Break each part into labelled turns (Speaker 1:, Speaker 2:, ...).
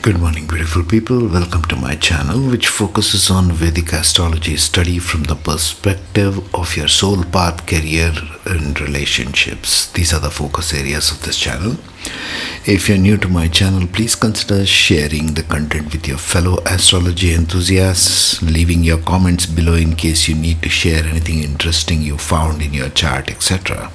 Speaker 1: Good morning, beautiful people. Welcome to my channel, which focuses on Vedic Astrology study from the perspective of your soul path, career, and relationships. These are the focus areas of this channel. If you're new to my channel, please consider sharing the content with your fellow astrology enthusiasts, leaving your comments below in case you need to share anything interesting you found in your chart, etc.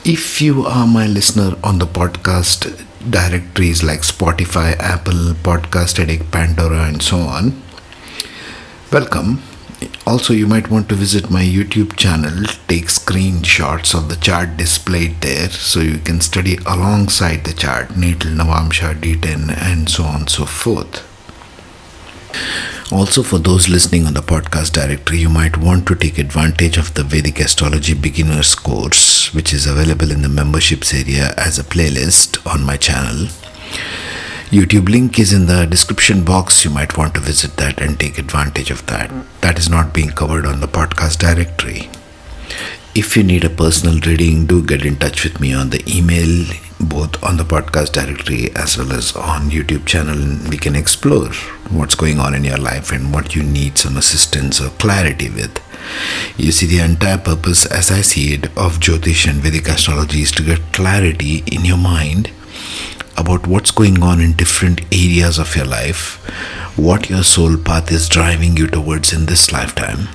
Speaker 1: If you are my listener on the podcast directories like Spotify, Apple, Podcast Addict, Pandora, and so on, welcome. Also, you might want to visit my YouTube channel, take screenshots of the chart displayed there so you can study alongside the chart, natal, Navamsha, D10, and so on and so forth. Also, for those listening on the podcast directory, you might want to take advantage of the Vedic Astrology Beginners course, which is available in the memberships area as a playlist on my channel. YouTube link is in the description box. You might want to visit that and take advantage of that. That is not being covered on the podcast directory. If you need a personal reading, do get in touch with me on the email, both on the podcast directory as well as on YouTube channel, and we can explore what's going on in your life and what you need some assistance or clarity with. You see, the entire purpose, as I see it, of Jyotish and Vedic Astrology is to get clarity in your mind about what's going on in different areas of your life, what your soul path is driving you towards in this lifetime,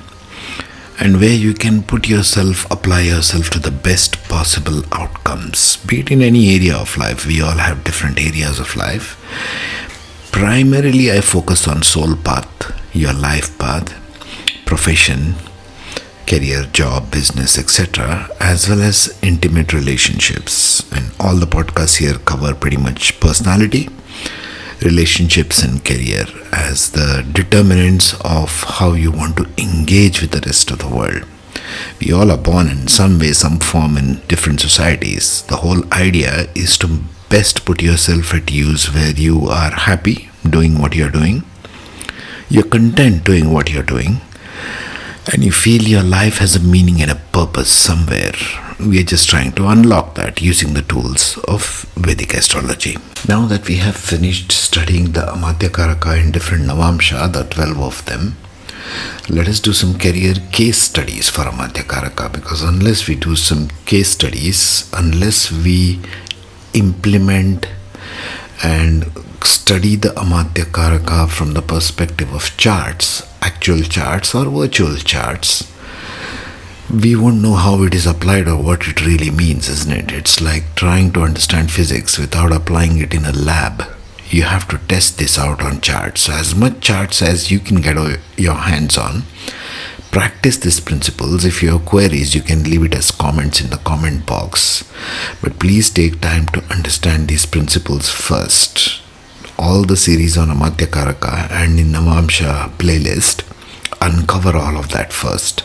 Speaker 1: and where you can apply yourself to the best possible outcomes. Be it in any area of life, we all have different areas of life. Primarily, I focus on soul path, your life path, profession, career, job, business, etc., as well as intimate relationships. And all the podcasts here cover pretty much personality, relationships, and career as the determinants of how you want to engage with the rest of the world. We all are born in some way, some form in different societies. The whole idea is to best put yourself at use where you are happy doing what you're doing, you're content doing what you're doing, and you feel your life has a meaning and a purpose somewhere. We are just trying to unlock that using the tools of Vedic Astrology. Now that we have finished studying the Amatyakaraka in different Navamsha, the 12 of them, let us do some career case studies for Amatyakaraka, because unless we do some case studies, unless we implement and study the Amatyakaraka from the perspective of charts, actual charts or virtual charts, we won't know how it is applied or what it really means, isn't it? It's like trying to understand physics without applying it in a lab. You have to test this out on charts. So as much charts as you can get your hands on, practice these principles. If you have queries, you can leave it as comments in the comment box. But please take time to understand these principles first. All the series on Amatyakaraka and in Navamsha playlist uncover all of that first.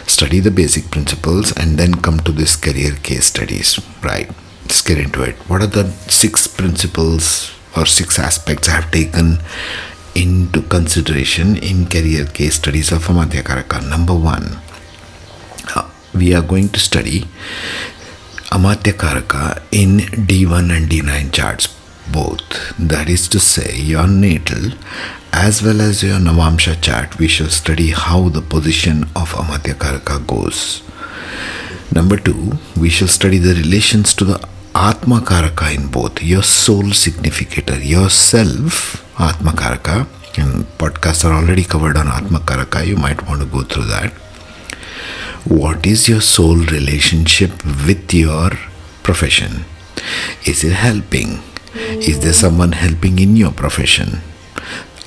Speaker 1: Study the basic principles and then come to this career case studies. Right, let's get into it. What are the 6 principles or 6 aspects I have taken into consideration in career case studies of Amatyakaraka? Number 1, we are going to study Amatyakaraka in D1 and D9 charts both. That is to say, your natal as well as your Navamsha chart. We shall study how the position of Amatyakaraka goes. Number 2, we shall study the relations to the Atmakaraka in both, your soul significator, yourself, Atmakaraka. And podcasts are already covered on Atmakaraka. You might want to go through that. What is your soul relationship with your profession? Is it helping? Is there someone helping in your profession?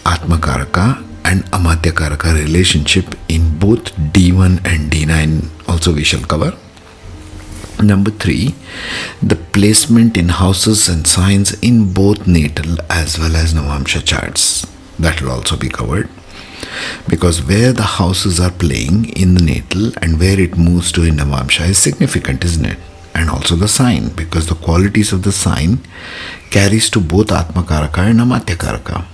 Speaker 1: Atmakaraka and Amatyakaraka relationship in both D1 and D9 also we shall cover. Number 3, the placement in houses and signs in both natal as well as Navamsha charts. That will also be covered, because where the houses are playing in the natal and where it moves to in Navamsha is significant, isn't it? And also the sign, because the qualities of the sign carries to both Atmakaraka and Amatyakaraka.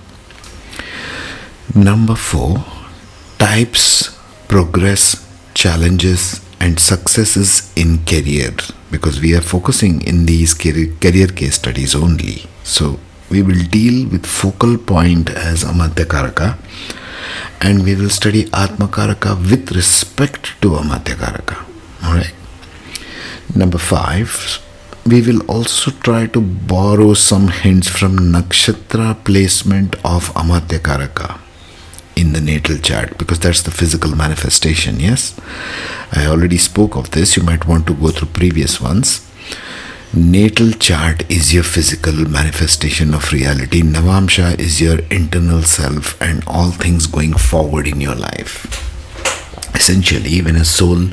Speaker 1: Number 4, types, progress, challenges, and successes in career, because we are focusing in these career case studies only. So We will deal with focal point as Amatyakaraka, and we will study Atmakaraka with respect to Amatyakaraka. Alright. Number 5, we will also try to borrow some hints from nakshatra placement of Amatyakaraka in the natal chart, because that's the physical manifestation. Yes, I already spoke of this. You might want to go through previous ones. Natal chart is your physical manifestation of reality. Navamsha is your internal self and all things going forward in your life. Essentially, when a soul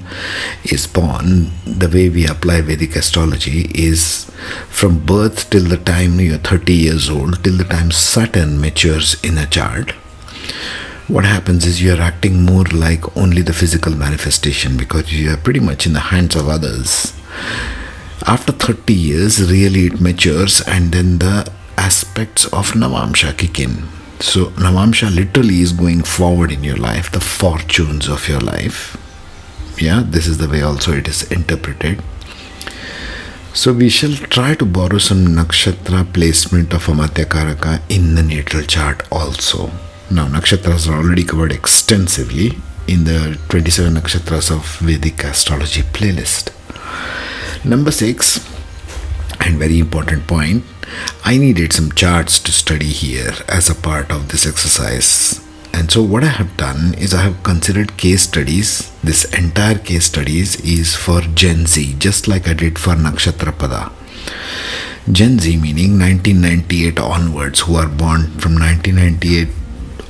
Speaker 1: is born, the way we apply Vedic astrology is from birth till the time you're 30 years old, till the time Saturn matures in a chart. What happens is you're acting more like only the physical manifestation, because you are pretty much in the hands of others. After 30 years, really it matures, and then the aspects of Navamsha kick in. So Navamsha literally is going forward in your life, the fortunes of your life. Yeah, this is the way also it is interpreted. So we shall try to borrow some nakshatra placement of Amatyakaraka in the natal chart also. Now, nakshatras are already covered extensively in the 27 nakshatras of Vedic Astrology playlist. Number 6, and very important point, I needed some charts to study here as a part of this exercise. And so what I have done is I have considered case studies. This entire case studies is for Gen Z, just like I did for Nakshatra Pada. Gen Z meaning 1998 onwards, who are born from 1998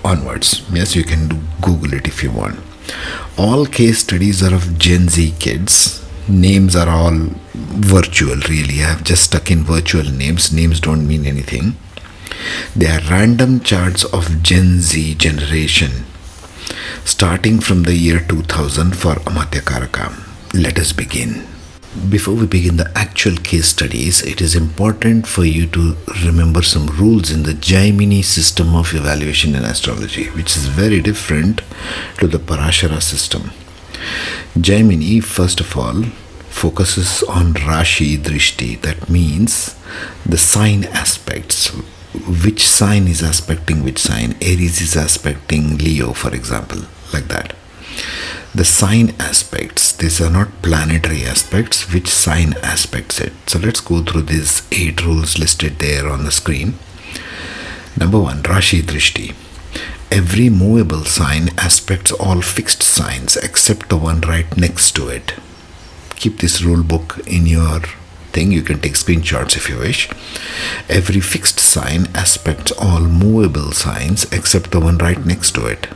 Speaker 1: onwards. Yes, you can Google it if you want. All case studies are of Gen Z kids. Names are all virtual, really. I have just stuck in virtual names. Names don't mean anything. They are random charts of Gen Z generation, starting from the year 2000 for Amatyakaraka. Let us begin. Before we begin the actual case studies, it is important for you to remember some rules in the Jaimini system of evaluation in astrology, which is very different to the Parashara system. Jaimini, first of all, focuses on Rashi Drishti. That means the sign aspects. Which sign is aspecting which sign? Aries is aspecting Leo, for example, like that. The sign aspects, these are not planetary aspects, which sign aspects it. So let's go through these 8 rules listed there on the screen. Number 1, Rashi Drishti. Every movable sign aspects all fixed signs except the one right next to it. Keep this rule book in your thing. You can take screenshots if you wish. Every fixed sign aspects all movable signs except the one right next to it.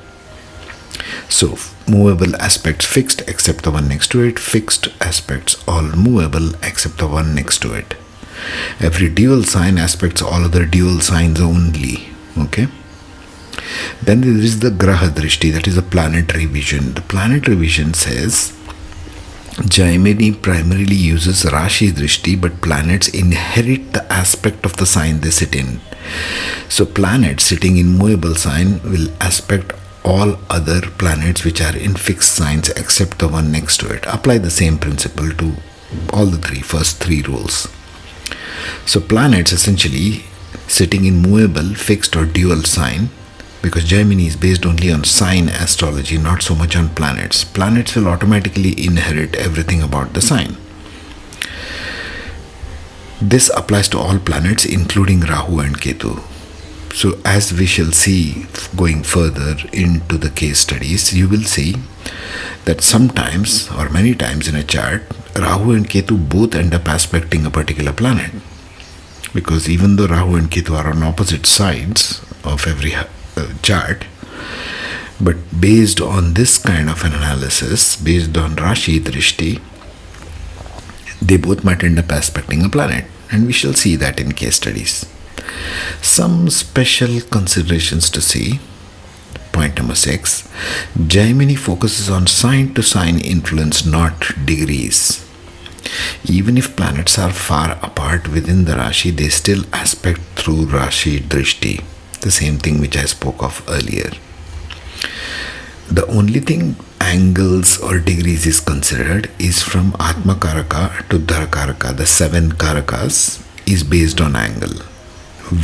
Speaker 1: So, movable aspects fixed except the one next to it. Fixed aspects all movable except the one next to it. Every dual sign aspects all other dual signs only. Okay. Then there is the Graha Drishti, that is a planetary vision. The planetary vision says Jaimini primarily uses Rashi Drishti, but planets inherit the aspect of the sign they sit in. So planets sitting in movable sign will aspect all other planets which are in fixed signs except the one next to it. Apply the same principle to all the first three rules. So planets essentially sitting in movable, fixed or dual sign, because Jaimini is based only on sign astrology, not so much on planets. Planets will automatically inherit everything about the sign. This applies to all planets including Rahu and Ketu. So as we shall see going further into the case studies, you will see that sometimes or many times in a chart, Rahu and Ketu both end up aspecting a particular planet. Because even though Rahu and Ketu are on opposite sides of every chart, but based on this kind of an analysis, based on Rashi Drishti, they both might end up aspecting a planet, and we shall see that in case studies. Some special considerations to see. Point number 6, Jaimini focuses on sign to sign influence, not degrees. Even if planets are far apart within the Rashi, they still aspect through Rashi Drishti. The same thing which I spoke of earlier. The only thing angles or degrees is considered is from Atmakaraka to Dharakaraka. The 7 Karakas is based on angle.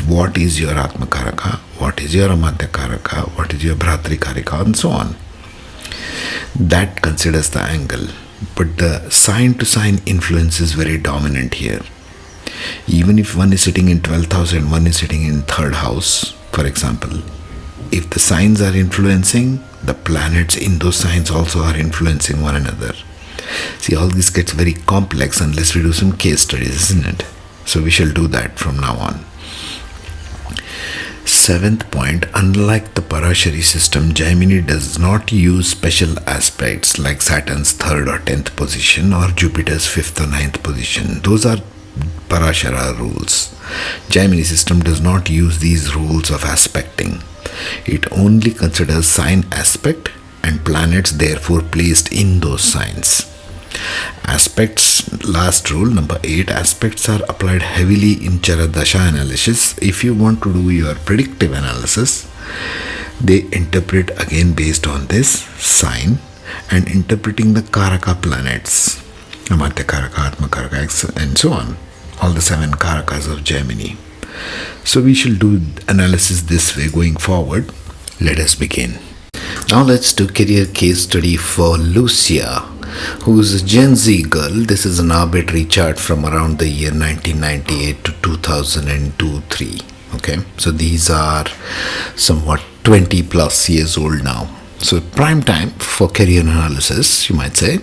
Speaker 1: what is your Atmakaraka, what is your Amatyakaraka, what is your Bhratrikarika, and so on. That considers the angle. But the sign to sign influence is very dominant here. Even if one is sitting in 12th house and one is sitting in 3rd house, for example, if the signs are influencing, the planets in those signs also are influencing one another. See, all this gets very complex unless we do some case studies, isn't it? So we shall do that from now on. 7th point, unlike the Parashari system, Jaimini does not use special aspects like Saturn's 3rd or 10th position or Jupiter's 5th or 9th position. Those are Parashara rules. Jaimini system does not use these rules of aspecting. It only considers sign aspect and planets therefore placed in those signs. Aspects, last rule, number 8, aspects are applied heavily in Charadasha analysis. If you want to do your predictive analysis, they interpret again based on this sign and interpreting the Karaka planets, Amatyakaraka, Atmakaraka, and so on. All the 7 Karakas of Jaimini. So we shall do analysis this way going forward. Let us begin. Now let's do career case study for Lucia, who is a Gen Z girl. This is an arbitrary chart from around the year 1998 to 2002-3. Okay, so these are somewhat 20 plus years old now. So prime time for career analysis, you might say.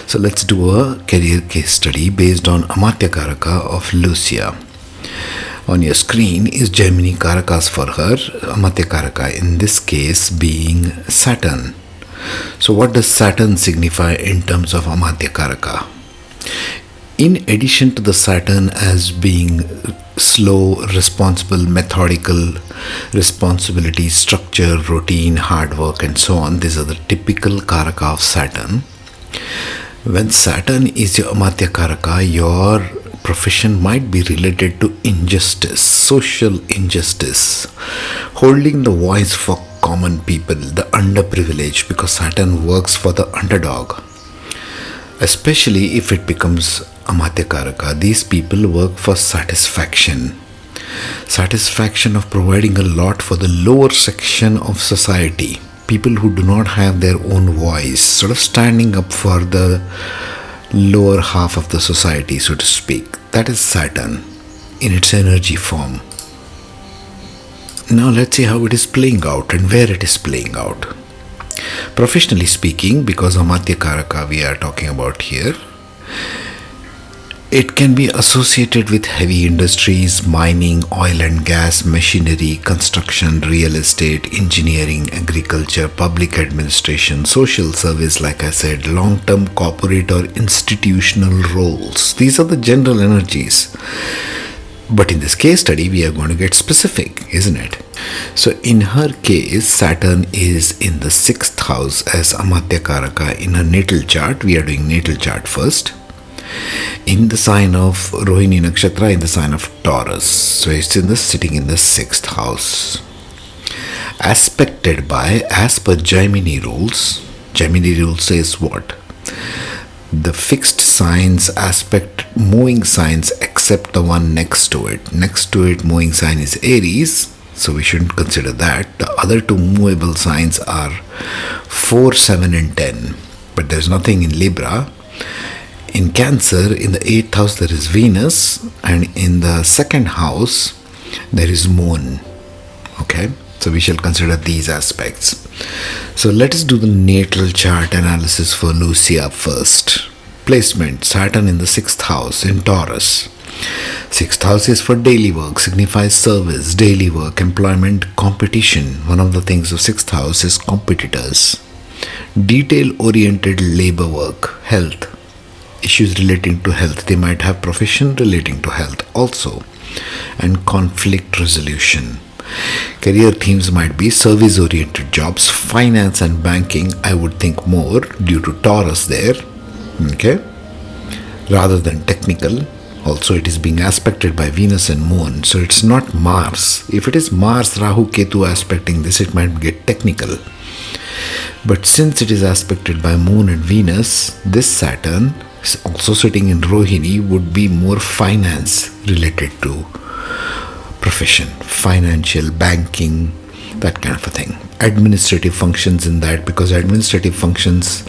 Speaker 1: So let's do a career case study based on Amatyakaraka of Lucia. On your screen is Jaimini Karakas for her, Amatyakaraka in this case being Saturn. So what does Saturn signify in terms of Amatyakaraka? In addition to the Saturn as being slow, responsible, methodical, responsibility, structure, routine, hard work and so on, these are the typical Karaka of Saturn. When Saturn is your Amatyakaraka, your profession might be related to injustice, social injustice, holding the voice for common people, the underprivileged, because Saturn works for the underdog. Especially if it becomes Amatyakaraka, these people work for satisfaction of providing a lot for the lower section of society, people who do not have their own voice, sort of standing up for the lower half of the society, so to speak. That is Saturn in its energy form. Now let's see how it is playing out and where it is playing out. Professionally speaking, because Amatyakaraka we are talking about here, it can be associated with heavy industries, mining, oil and gas, machinery, construction, real estate, engineering, agriculture, public administration, social service, like I said, long-term corporate or institutional roles. These are the general energies. But in this case study, we are going to get specific, isn't it? So in her case, Saturn is in the 6th house as Amatyakaraka in her natal chart. We are doing natal chart first. In the sign of Rohini Nakshatra, in the sign of Taurus. So it's sitting in the 6th house. Aspected by, as per Jaimini rules. Jaimini rule says what? The fixed signs aspect moving signs except the one next to it. Next to it moving sign is Aries, so we shouldn't consider that. The other two movable signs are 4, 7 and 10. But there's nothing in Libra. In Cancer, in the 8th house there is Venus, and in the 2nd house there is Moon. Okay, so we shall consider these aspects. So let us do the natal chart analysis for Lucia first. Placement, Saturn in the 6th house in Taurus. 6th house is for daily work, signifies service, daily work, employment, competition. One of the things of 6th house is competitors. Detail-oriented labor work, health. Issues relating to health. They might have profession relating to health also. And conflict resolution. Career themes might be service-oriented jobs, finance and banking, I would think more due to Taurus there, okay, rather than technical. Also, it is being aspected by Venus and Moon, so it's not Mars. If it is Mars, Rahu, Ketu aspecting this, it might get technical. But since it is aspected by Moon and Venus, this Saturn, also sitting in Rohini, would be more finance related to profession, financial, banking, that kind of a thing. Administrative functions in that, because administrative functions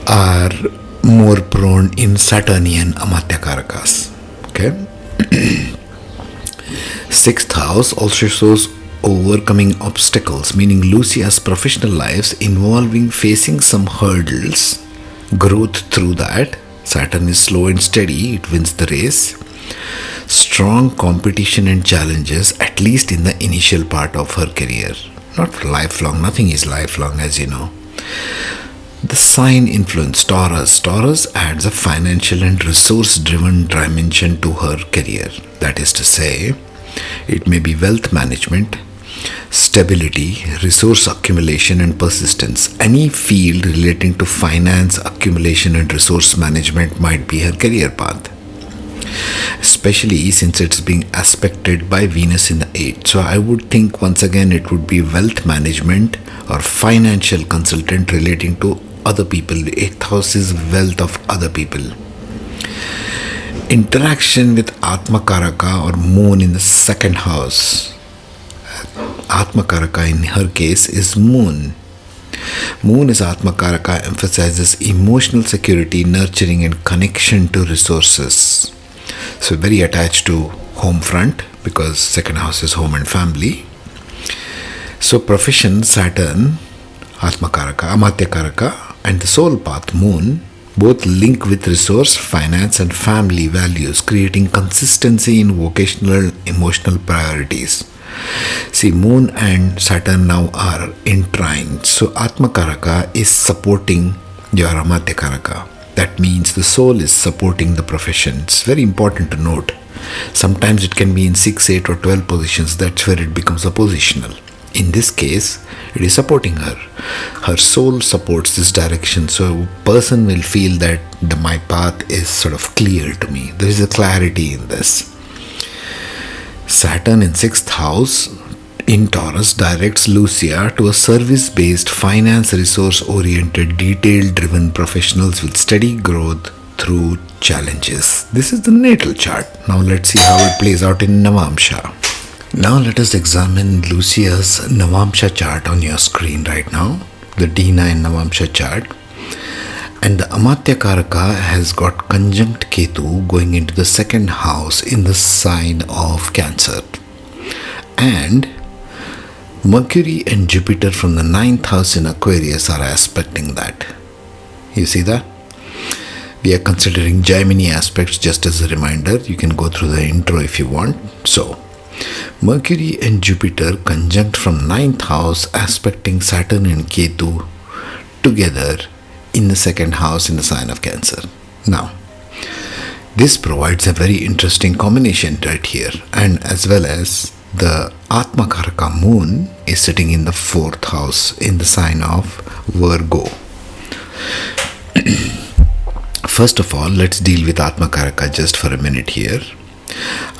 Speaker 1: are more prone in Saturnian Amatyakarakas. Okay. Sixth house also shows overcoming obstacles, meaning Lucia's professional lives involving facing some hurdles, growth through that. Saturn is slow and steady, it wins the race. Strong competition and challenges, at least in the initial part of her career. Not lifelong, nothing is lifelong, as you know. The sign influence, Taurus. Taurus adds a financial and resource-driven dimension to her career. That is to say, it may be wealth management, stability, resource accumulation and persistence. Any field relating to finance, accumulation and resource management might be her career path. Especially since it's being aspected by Venus in the 8th. So I would think once again it would be wealth management or financial consultant relating to other people. The 8th house is wealth of other people. Interaction with Atmakaraka or Moon in the 2nd house. Atmakaraka in her case is Moon. Moon is Atmakaraka, emphasizes emotional security, nurturing and connection to resources. So very attached to home front, because 2nd house is home and family. So profession, Saturn, Atmakaraka, Amatyakaraka, and the soul path, Moon, both link with resource, finance and family values, creating consistency in vocational emotional priorities. See, Moon and Saturn now are entwined. So Atmakaraka is supporting your Amatyakaraka. That means the soul is supporting the profession. It's very important to note. Sometimes it can be in 6, 8 or 12 positions. That's where it becomes oppositional. In this case, it is supporting her. Her soul supports this direction. So a person will feel that my path is sort of clear to me. There is a clarity in this. Saturn in 6th house in Taurus directs Lucia to a service-based, finance resource-oriented, detail-driven professionals with steady growth through challenges. This is the natal chart. Now let's see how it plays out in Navamsha. Now let us examine Lucia's Navamsha chart on your screen right now, the D9 Navamsha chart. And the Amatyakaraka has got conjunct Ketu going into the 2nd house in the sign of Cancer. And Mercury and Jupiter from the 9th house in Aquarius are aspecting that. You see that? We are considering Jaimini aspects just as a reminder. You can go through the intro if you want. So, Mercury and Jupiter conjunct from 9th house aspecting Saturn and Ketu together in the 2nd house in the sign of Cancer. Now, this provides a very interesting combination right here, and as well as the Atmakaraka Moon is sitting in the 4th house in the sign of Virgo. First of all, let's deal with Atmakaraka just for a minute here.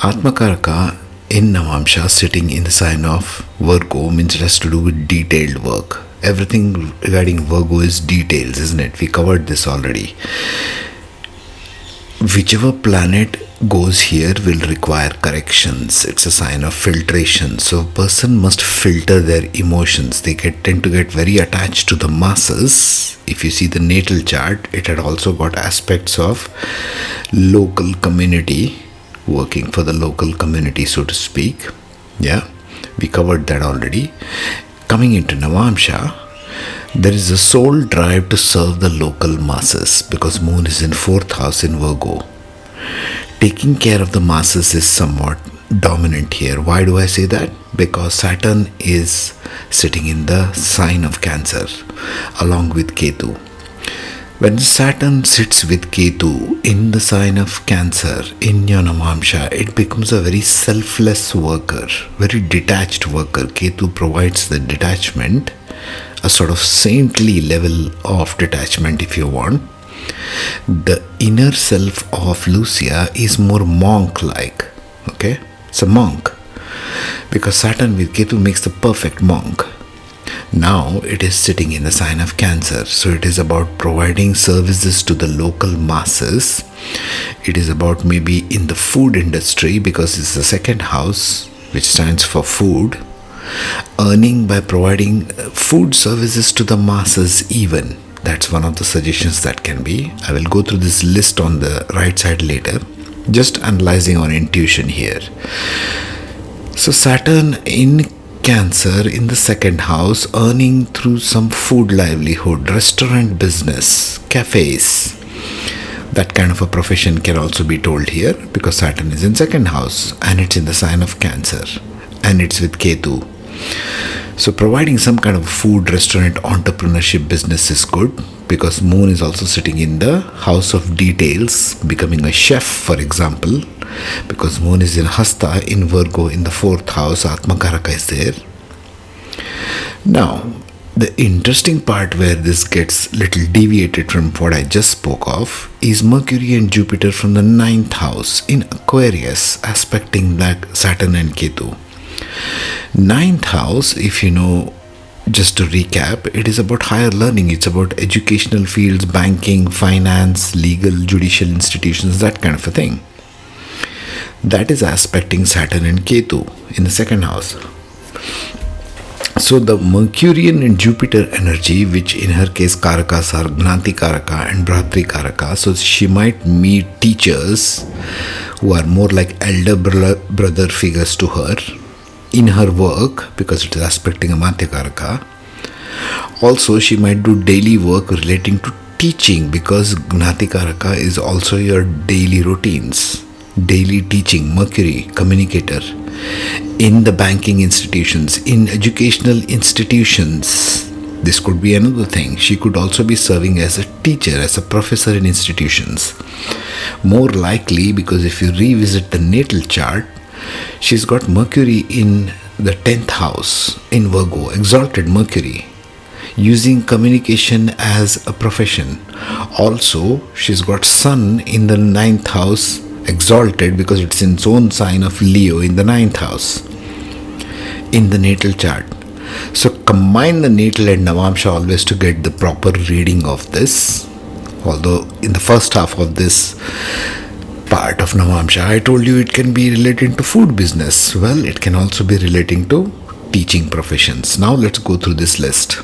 Speaker 1: Atmakaraka in Navamsha sitting in the sign of Virgo means it has to do with detailed work. Everything regarding Virgo is details, isn't it? We covered this already. Whichever planet goes here will require corrections. It's a sign of filtration. So a person must filter their emotions. They tend to get very attached to the masses. If you see the natal chart, it had also got aspects of local community, working for the local community, so to speak. Yeah, we covered that already. Coming into Navamsha, there is a soul drive to serve the local masses because Moon is in 4th house in Virgo. Taking care of the masses is somewhat dominant here. Why do I say that? Because Saturn is sitting in the sign of Cancer along with Ketu. When Saturn sits with Ketu in the sign of Cancer in your Navamsha, it becomes a very selfless worker, very detached worker. Ketu provides the detachment, a sort of saintly level of detachment if you want. The inner self of Lucia is more monk-like. Okay? It's a monk. Because Saturn with Ketu makes the perfect monk. Now it is sitting in the sign of Cancer. So it is about providing services to the local masses. It is about maybe in the food industry, because it's the second house, which stands for food. Earning by providing food services to the masses even. That's one of the suggestions that can be. I will go through this list on the right side later. Just analyzing on intuition here. So Saturn in Cancer in the second house, earning through some food livelihood, restaurant business, cafes. That kind of a profession can also be told here, because Saturn is in second house and it's in the sign of Cancer and it's with Ketu. So providing some kind of food, restaurant, entrepreneurship business is good, because Moon is also sitting in the house of details, becoming a chef, for example, because Moon is in Hasta in Virgo in the fourth house. Atmakaraka is there. Now, the interesting part where this gets little deviated from what I just spoke of is Mercury and Jupiter from the ninth house in Aquarius, aspecting that Saturn and Ketu. Ninth house, if you know, just to recap, it is about higher learning. It's about educational fields, banking, finance, legal, judicial institutions, that kind of a thing. That is aspecting Saturn and Ketu in the second house. So the Mercurian and Jupiter energy, which in her case Karakas are Gnatikaraka and Bhratrikaraka, so she might meet teachers who are more like elder brother figures to her in her work, because it is aspecting Amatyakaraka. Also, she might do daily work relating to teaching, because Gnatikaraka is also your daily routines, daily teaching, Mercury, communicator, in the banking institutions, in educational institutions. This could be another thing. She could also be serving as a teacher, as a professor in institutions. More likely, because if you revisit the natal chart, she's got Mercury in the 10th house in Virgo, exalted Mercury, using communication as a profession. Also, she's got Sun in the 9th house, exalted, because it's in its own sign of Leo in the 9th house in the natal chart. So combine the natal and Navamsha always to get the proper reading of this. Although in the first half of this part of Navamsha, I told you it can be related to food business. Well, it can also be relating to teaching professions. Now let's go through this list.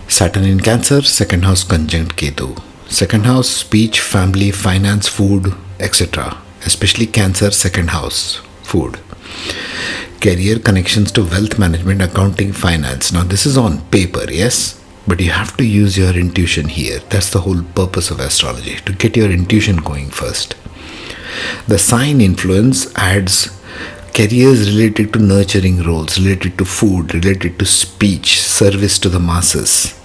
Speaker 1: Saturn in Cancer, second house conjunct Ketu. Second house, speech, family, finance, food, etc. Especially Cancer, second house, food. Career, connections to wealth management, accounting, finance. Now this is on paper, yes? But you have to use your intuition here. That's the whole purpose of astrology, to get your intuition going first. The sign influence adds careers related to nurturing roles, related to food, related to speech, service to the masses.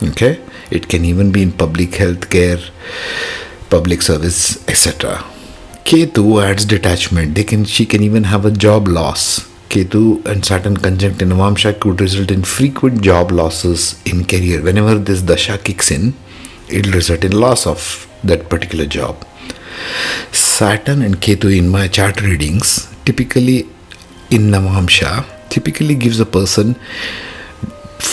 Speaker 1: Okay? It can even be in public health care, public service, etc. Ketu adds detachment. She can even have a job loss. Ketu and Saturn conjunct in Navamsha could result in frequent job losses in career. Whenever this dasha kicks in, it will result in loss of that particular job. Saturn and Ketu in my chart readings, typically in Navamsha, typically gives a person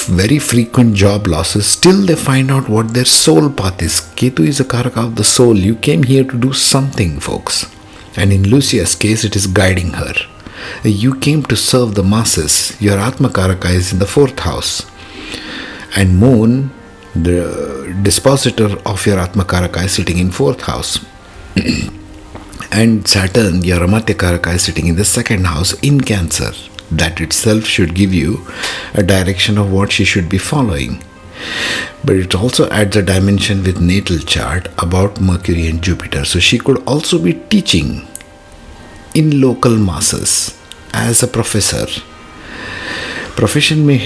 Speaker 1: very frequent job losses till they find out what their soul path is. Ketu is a karaka of the soul. You came here to do something, folks. And in Lucia's case, it is guiding her. You came to serve the masses. Your Atmakaraka is in the fourth house. And Moon, the dispositor of your Atmakaraka, is sitting in fourth house. And Saturn, your Amatyakaraka, is sitting in the second house in Cancer. That itself should give you a direction of what she should be following. But it also adds a dimension with natal chart about Mercury and Jupiter. So she could also be teaching in local masses as a professor. Profession may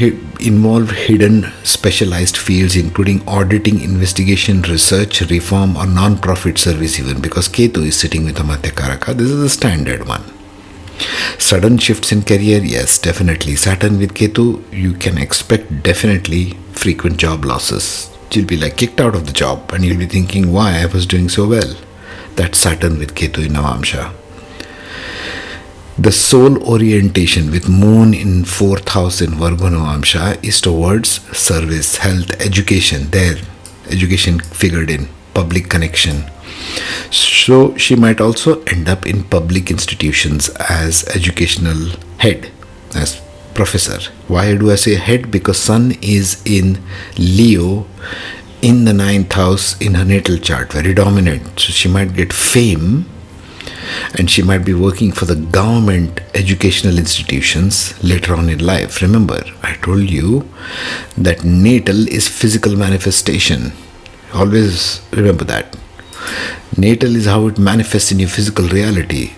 Speaker 1: involve hidden specialized fields including auditing, investigation, research, reform or non-profit service even, because Ketu is sitting with Amatyakaraka. This is the standard one. Sudden shifts in career, yes, definitely. Saturn with Ketu, you can expect definitely frequent job losses. You'll be like kicked out of the job and you'll be thinking why I was doing so well. That's Saturn with Ketu in Navamsha. The soul orientation with Moon in 4th house in Virgo Navamsha is towards service, health, education. There, education figured in, public connection. So she might also end up in public institutions as educational head, as professor. Why do I say head? Because Sun is in Leo in the 9th house in her natal chart, very dominant. So she might get fame, and she might be working for the government educational institutions later on in life. Remember, I told you that natal is physical manifestation. Always remember that. Natal is how it manifests in your physical reality.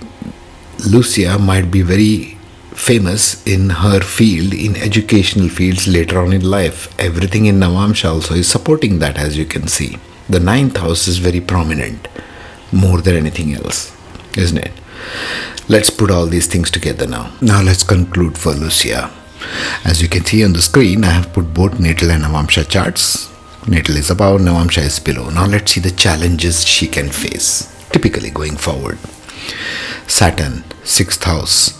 Speaker 1: Lucia might be very famous in her field, in educational fields later on in life. Everything in Navamsha also is supporting that, as you can see. The 9th house is very prominent, more than anything else, isn't it? Let's put all these things together now. Now let's conclude for Lucia. As you can see on the screen, I have put both natal and Navamsha charts. Natal is above, Navamsha is below. Now let's see the challenges she can face, typically going forward. Saturn, 6th house.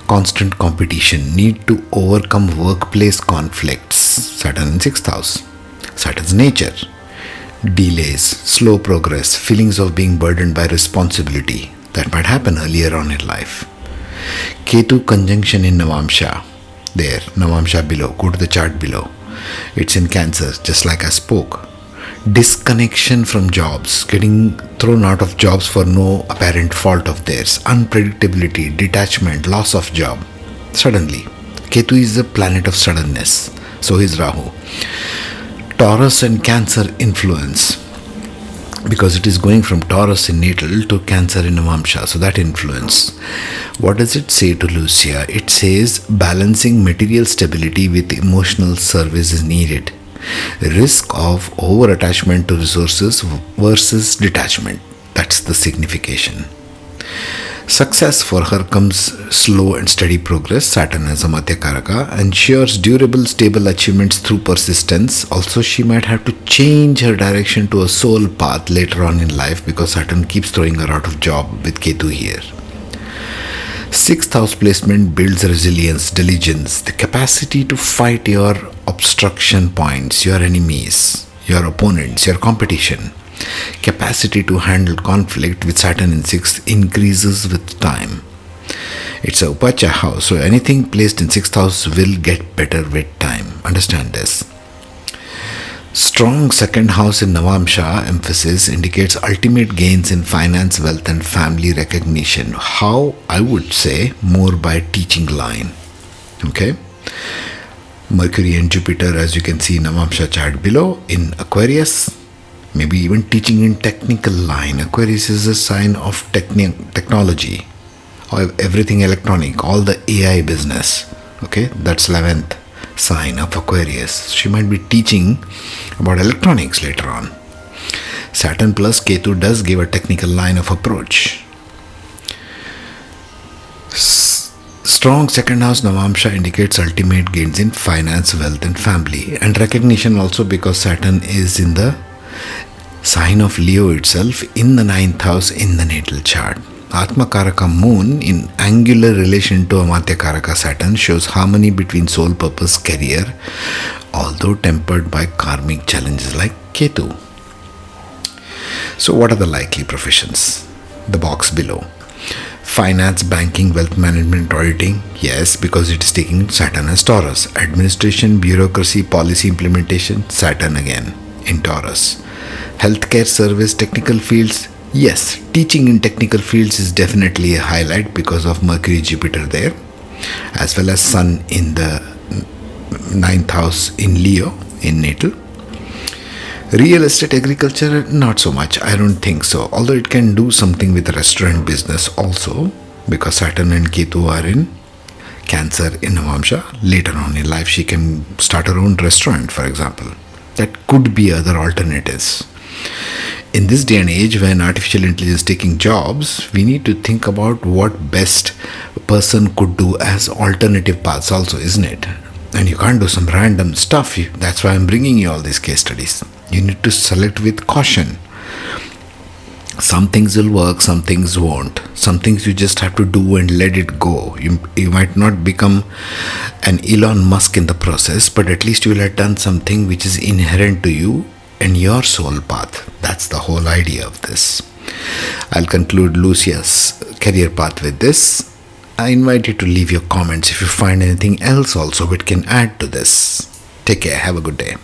Speaker 1: Constant competition, need to overcome workplace conflicts. Saturn in 6th house. Saturn's nature. Delays, slow progress, feelings of being burdened by responsibility. That might happen earlier on in life. Ketu conjunction in Navamsha. There, Navamsha below. Go to the chart below. It's in Cancer, just like I spoke. Disconnection from jobs, getting thrown out of jobs for no apparent fault of theirs. Unpredictability, detachment, loss of job. Suddenly. Ketu is the planet of suddenness. So is Rahu. Taurus and Cancer influence, because it is going from Taurus in natal to Cancer in Navamsha. So that influence. What does it say to Lucia? It says balancing material stability with emotional service is needed. Risk of over-attachment to resources versus detachment. That's the signification. Success for her comes slow and steady progress. Saturn as Amatyakaraka ensures durable, stable achievements through persistence. Also, she might have to change her direction to a soul path later on in life, because Saturn keeps throwing her out of job with Ketu here. 6th house placement builds resilience, diligence, the capacity to fight your obstruction points, your enemies, your opponents, your competition. Capacity to handle conflict with Saturn in 6th increases with time. It's a Upacha house, so anything placed in 6th house will get better with time. Understand this. Strong 2nd house in Navamsha emphasis indicates ultimate gains in finance, wealth and family recognition. How? I would say more by teaching line. Okay. Mercury and Jupiter, as you can see in Navamsha chart below, in Aquarius. Maybe even teaching in technical line. Aquarius is a sign of technology, or everything electronic, all the AI business. Okay, that's 11th sign of Aquarius. She might be teaching about electronics later on. Saturn plus Ketu does give a technical line of approach. Strong 2nd house Navamsha indicates ultimate gains in finance, wealth and family, and recognition also, because Saturn is in the sign of Leo itself in the 9th house in the natal chart. Atmakaraka Moon in angular relation to Amatyakaraka Saturn shows harmony between soul purpose, career, although tempered by karmic challenges like Ketu. So what are the likely professions? The box below. Finance, banking, wealth management, auditing. Yes, because it is taking Saturn as Taurus. Administration, bureaucracy, policy implementation. Saturn again in Taurus. Healthcare, service, technical fields. Yes, teaching in technical fields is definitely a highlight because of Mercury, Jupiter there, as well as Sun in the 9th house in Leo in natal. Real estate, agriculture, not so much. I don't think so. Although it can do something with restaurant business also, because Saturn and Ketu are in Cancer in Navamsha. Later on in life, she can start her own restaurant, for example. That could be other alternatives. In this day and age, when artificial intelligence is taking jobs, we need to think about what best a person could do as alternative paths also, isn't it? And you can't do some random stuff. That's why I'm bringing you all these case studies. You need to select with caution. Some things will work, some things won't. Some things you just have to do and let it go. You might not become an Elon Musk in the process, but at least you will have done something which is inherent to you and your soul path. That's the whole idea of this. I'll conclude Lucia's career path with this. I invite you to leave your comments if you find anything else also which can add to this. Take care. Have a good day.